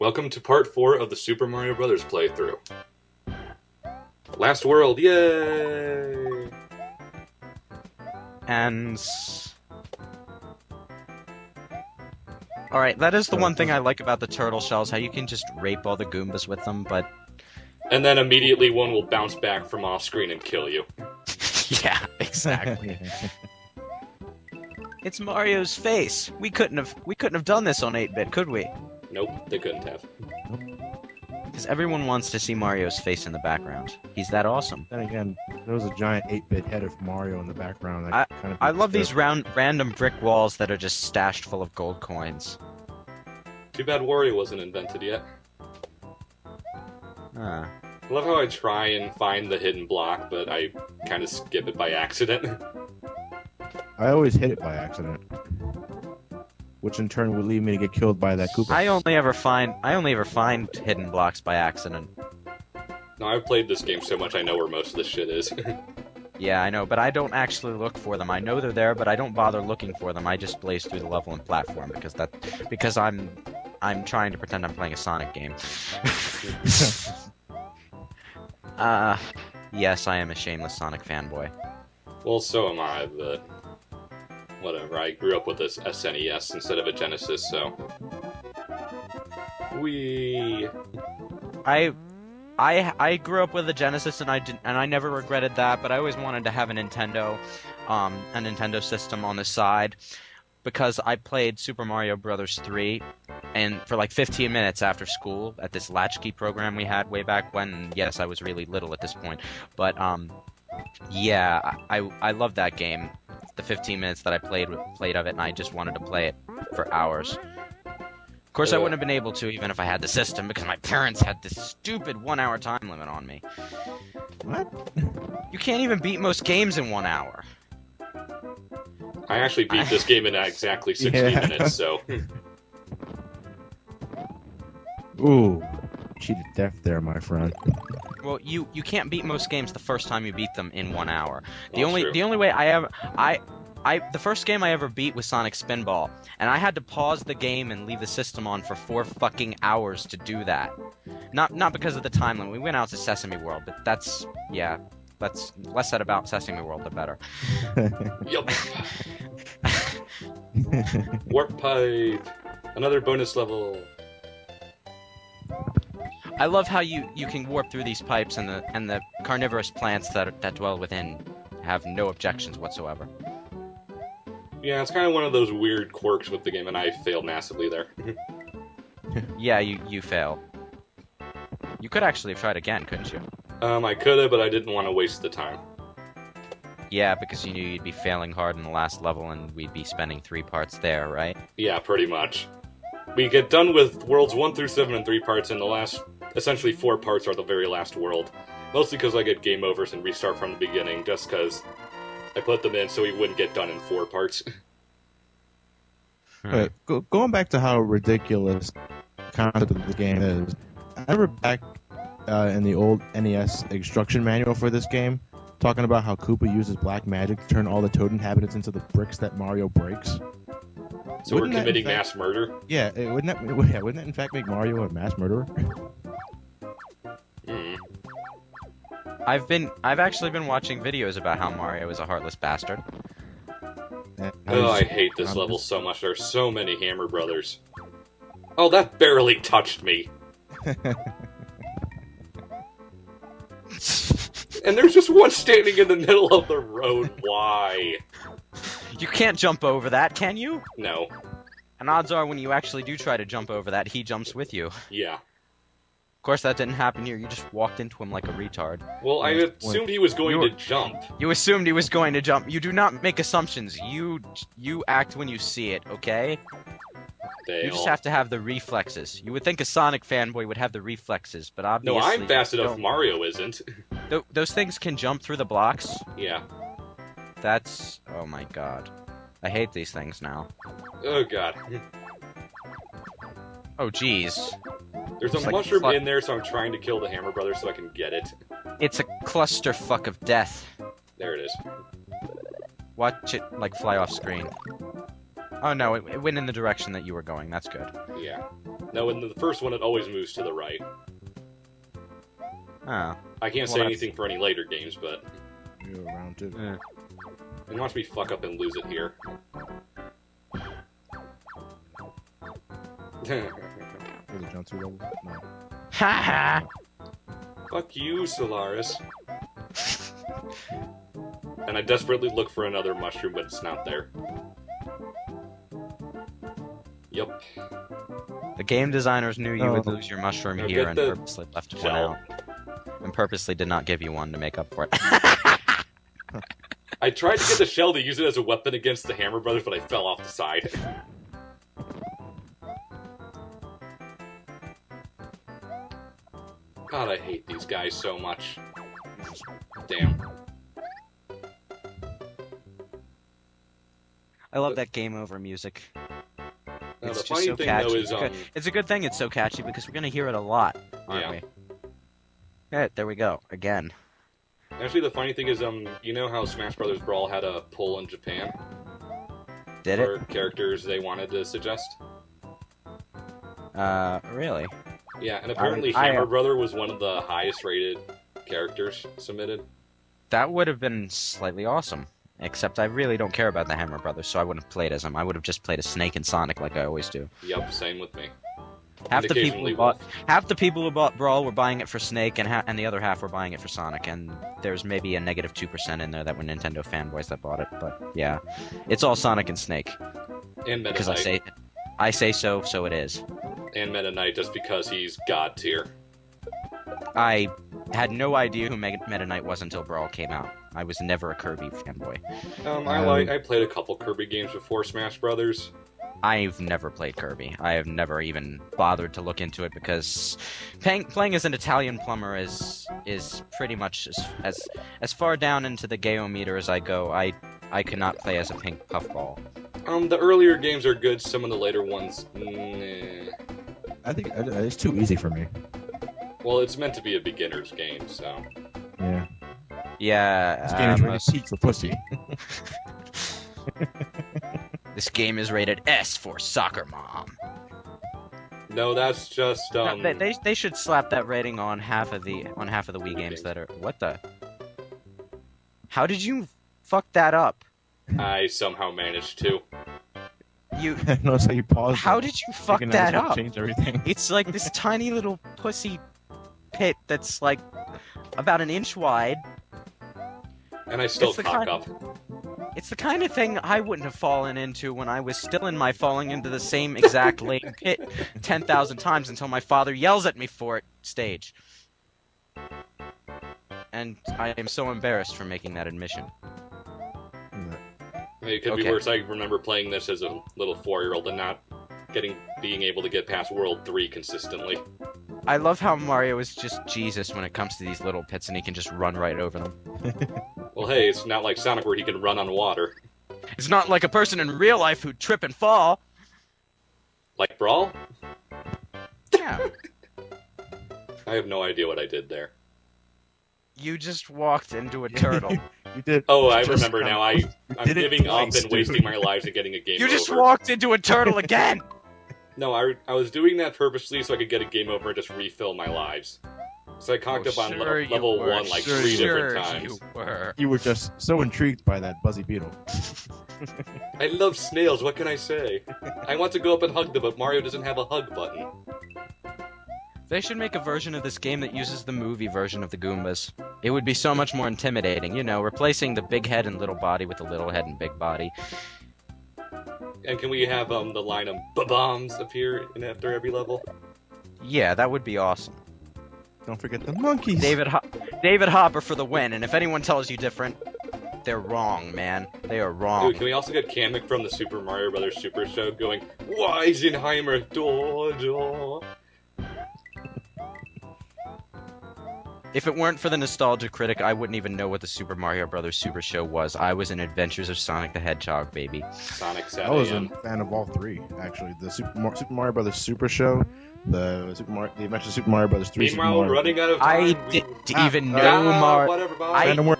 Welcome to part 4 of the Super Mario Bros. Playthrough. Last world, yay! And... Alright, that is the one thing I like about the turtle shells, how you can just rape all the Goombas with them, but... And then immediately one will bounce back from off-screen and kill you. Yeah, exactly. It's Mario's face! We couldn't have done this on 8-bit, could we? Nope, they couldn't have. Because everyone wants to see Mario's face in the background. He's that awesome. Then again, there was a giant 8-bit head of Mario in the background. I love these random brick walls that are just stashed full of gold coins. Too bad Wario wasn't invented yet. Ah. I love how I try and find the hidden block, but I kind of skip it by accident. I always hit it by accident, which in turn would lead me to get killed by that Koopa. I only ever find hidden blocks by accident. No, I've played this game so much I know where most of this shit is. Yeah, I know, but I don't actually look for them. I know they're there, but I don't bother looking for them. I just blaze through the level and platform because I'm trying to pretend I'm playing a Sonic game. Yes, I am a shameless Sonic fanboy. Well, so am I, but... whatever, I grew up with this SNES instead of a Genesis, so... I grew up with a Genesis and I never regretted that, but I always wanted to have a Nintendo system on the side because I played Super Mario Bros. 3 and for like 15 minutes after school at this latchkey program we had way back when. And yes, I was really little at this point, but yeah, I loved that game. The 15 minutes that I played of it, and I just wanted to play it for hours. Of course, I wouldn't have been able to even if I had the system, because my parents had this stupid 1-hour time limit on me. What? You can't even beat most games in 1 hour. I actually beat this game in exactly 60 minutes, so... Ooh, cheated death there, my friend. Well, you can't beat most games the first time you beat them in 1 hour. The Well, only way the first game I ever beat was Sonic Spinball, and I had to pause the game and leave the system on for 4 fucking hours to do that. Not because of the time limit. We went out to Sesame World, but that's less said about Sesame World, the better. Yup. Warp Pipe! Another bonus level! I love how you can warp through these pipes and the carnivorous plants that dwell within have no objections whatsoever. Yeah, it's kind of one of those weird quirks with the game, and I failed massively there. Yeah, you fail. You could actually have tried again, couldn't you? I could've, but I didn't want to waste the time. Yeah, because you knew you'd be failing hard in the last level and we'd be spending 3 parts there, right? Yeah, pretty much. We get done with worlds 1 through 7 in 3 parts, and the last, essentially 4 parts are the very last world. Mostly because I get game overs and restart from the beginning, just because I put them in so we wouldn't get done in 4 parts. Wait, going back to how ridiculous the concept of the game is, I remember back in the old NES instruction manual for this game, talking about how Koopa uses black magic to turn all the Toad inhabitants into the bricks that Mario breaks. So we're committing mass murder? Yeah, wouldn't that in fact make Mario a mass murderer? Hmm. I've actually been watching videos about how Mario is a heartless bastard. Oh, I hate this level so much. There are so many Hammer Brothers. Oh, that barely touched me. And there's just one standing in the middle of the road. Why? You can't jump over that, can you? No. And odds are when you actually do try to jump over that, he jumps with you. Yeah. Of course, that didn't happen here. You just walked into him like a retard. Well, I assumed he was going to jump. You assumed he was going to jump. You do not make assumptions. You act when you see it, okay? Dale. You just have to have the reflexes. You would think a Sonic fanboy would have the reflexes, but obviously... No, I'm fast enough. Mario isn't. Those things can jump through the blocks? Yeah. That's... oh my god. I hate these things now. Oh god. Oh jeez. There's a mushroom in there, so I'm trying to kill the Hammer Brothers so I can get it. It's a clusterfuck of death. There it is. Watch it, like, fly off screen. Oh no, it went in the direction that you were going. That's good. Yeah. No, in the first one, it always moves to the right. Oh. I can't say anything for any later games, but... You're around too. Yeah. And watch me fuck up and lose it here. Was it jump through levels? No. Ha Fuck you, Solaris. And I desperately look for another mushroom, but it's not there. Yep. The game designers knew you would lose your mushroom Now here get and the purposely left one shell. out. And purposely did not give you one to make up for it. I tried to get the shell to use it as a weapon against the Hammer Brothers, but I fell off the side. God, I hate these guys so much. Damn. I love that game over music. Now, It's the just funny so thing, catchy. though, is, It's a good thing it's so catchy because we're gonna hear it a lot, aren't Yeah. we? Alright, there we go. Again. Actually, the funny thing is, you know how Smash Bros. Brawl had a poll in Japan Did for it? characters they wanted to suggest? Really? Yeah, and apparently Hammer Brother was one of the highest rated characters submitted. That would have been slightly awesome. Except I really don't care about the Hammer Brothers, so I wouldn't have played as them. I would have just played as Snake and Sonic like I always do. Yep, same with me. Half And the people occasionally who bought Wolf. half the people who bought Brawl were buying it for Snake, and the other half were buying it for Sonic. And there's maybe a negative 2% in there that were Nintendo fanboys that bought it. But yeah, it's all Sonic and Snake And Meta because Knight. I say so, so it is. And Meta Knight just because he's god tier. I had no idea who Meta Knight was until Brawl came out. I was never a Kirby fanboy. I played a couple Kirby games before Smash Brothers. I've never played Kirby. I have never even bothered to look into it because playing as an Italian plumber is pretty much as far down into the gayometer as I go. I cannot play as a pink puffball. The earlier games are good. Some of the later ones, nah. I think it's too easy for me. Well, it's meant to be a beginner's game, so. Yeah. Yeah. This game is really peak for pussy. This game is rated S for soccer mom. No, that's just No, they should slap that rating on half of the Wii games that are. What the? How did you fuck that up? I somehow managed to. You. Notice how you paused. How did you fuck Thinking that that's gonna up? Change everything. It's like this tiny little pussy pit that's like about an inch wide. And I still It's the cock kind- up. It's the kind of thing I wouldn't have fallen into when I was still in my falling into the same exact lame pit 10,000 times until my father yells at me for it stage. And I am so embarrassed for making that admission. I mean, it could be Okay. worse. I remember playing this as a little 4-year-old and not being able to get past World 3 consistently. I love how Mario is just Jesus when it comes to these little pits and he can just run right over them. Well, hey, it's not like Sonic where he can run on water. It's not like a person in real life who'd trip and fall. Like Brawl? Yeah. I have no idea what I did there. You just walked into a turtle. You did. Oh, I just remember kind now. of- I'm did it giving up twice, and wasting dude. my lives and getting a game You over. just walked into a turtle again! No, I was doing that purposely so I could get a game over and just refill my lives. So I cocked up on Sure you level were. 1 like Sure 3 you different Sure times. you were. You were just so intrigued by that Buzzy Beetle. I love snails, what can I say? I want to go up and hug them, but Mario doesn't have a hug button. They should make a version of this game that uses the movie version of the Goombas. It would be so much more intimidating, you know, replacing the big head and little body with the little head and big body. And can we have the line of bombs appear in after every level? Yeah, that would be awesome. Don't forget the monkeys. David Hopper for the win, and if anyone tells you different, they're wrong, man. They are wrong. Dude, can we also get Kamek from the Super Mario Brothers Super Show going, Weisenheimer, do. If it weren't for the Nostalgia Critic, I wouldn't even know what the Super Mario Bros. Super Show was. I was in Adventures of Sonic the Hedgehog, baby. Sonic I was a 7. fan of all three, actually. The Super Mario Brothers Super Show, the Adventures of Super Mario Brothers 3. Meanwhile, running out of I time. didn't Ah, even ah, know Mario. Whatever, bye. I- Random word.